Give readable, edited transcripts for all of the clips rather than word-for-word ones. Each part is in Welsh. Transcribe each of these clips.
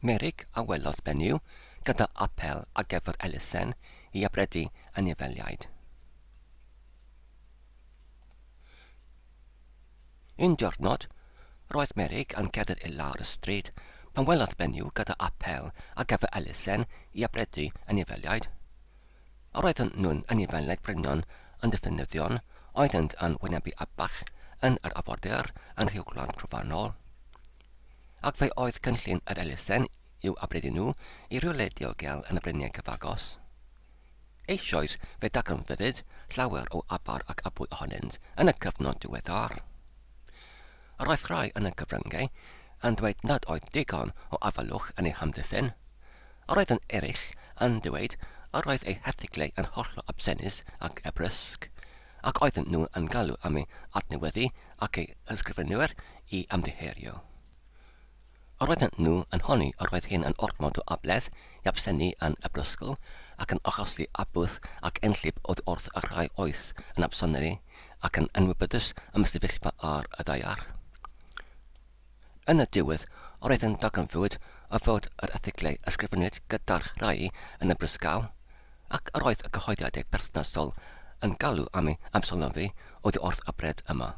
Meurig a welodd benyw gyda apel a gyfer elusen I abredu anifeiliaid. Un diwrnod, roedd Meurig yn cerdded I lawr y stryd pan welodd benyw gyda apel a gyfer elusen I abredu anifeiliaid. Roedden nhw'n anifeiliaid brynion yn defnyddion oeddent yn wynebu aball yn yr afordir yn rhywglan trofannol. Ac fe oedd cynllun yr elusen i'w abredu nhw I rywle diogel yn y bryniau cyfagos. Eisoes fe dagrynfyddyd llawer o abar ac abwy ohonynt yn y cyfnod diweddar. Roedd rhai yn y cyfryngau yn dweud nad oedd digon o afalwch yn eu hamddiffyn. Roedd yn eraill yn dweud yr oedd eu herthiglau yn hollol absenus ac ebrysg, ac oedden nhw yn galw am eu adnewyddu ac eu ysgrifenwyr I ymddiherio. Roedden nhw yn honni yr oedd hyn yn ormod o abledd I absenu yn ebrysgol ac yn achosi abwth ac enllib oddi wrth y rhai oedd yn absoneri ac yn ymwybydus am ystafellfa ar y ddaiar. Yn y diwedd, roedd yn dagrynfwyd o fod yr erthiglau ysgrifenwyd gyda'r rhai yn y brysgaw, ac yr oedd y cyhoeddiadau berthnasol yn galw am eu amsolofi oddi wrth y bred yma.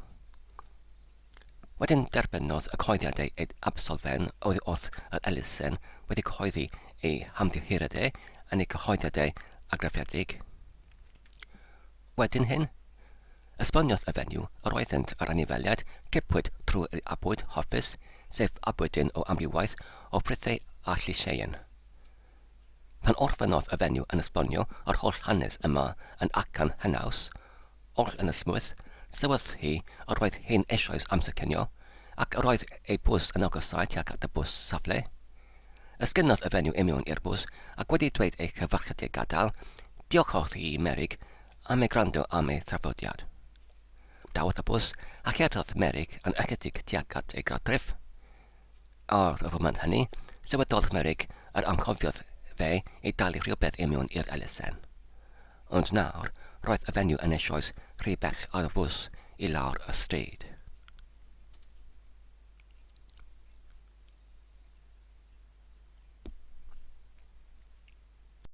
Wedyn derbynnodd y cyhoeddiadau eu absolfen oddi wrth yr elusen wedi cyhoeddi eu hamddiheuriadau yn eu cyhoeddiadau agraffiedig. Wedyn hyn, esboniodd y fenyw yr oeddent yr anifeiliaid cipwyd trwy'r abwyd hoffus, sef abwydyn o amrywaith o frithau a llyseien. Pan orffennodd y fenyw yn esbonio yr holl hanes yma yn acan hynaws, oll yn ysmwyth, sylwodd hi yr oedd hyn eisoes amser cynio, ac yr oedd ei bws yn agosau tuag at y bws safle. Ysgynnodd y fenyw I mewn i'r bws ac wedi dweud ei cyfarchiadau gadael, diolchodd hi Meurig am ei gwrando am ei traddodiad. Dawodd y bws ac cerddodd Meurig yn ychydig tuag at ei gradrif. Ar y foment hynny, sylwedodd Meurig yr anghofiodd fe I dalu rhywbeth I mewn i'r elusen. Ond nawr, roedd y fenyw yn eisoes rhy bell ar y bws I lawr y stryd.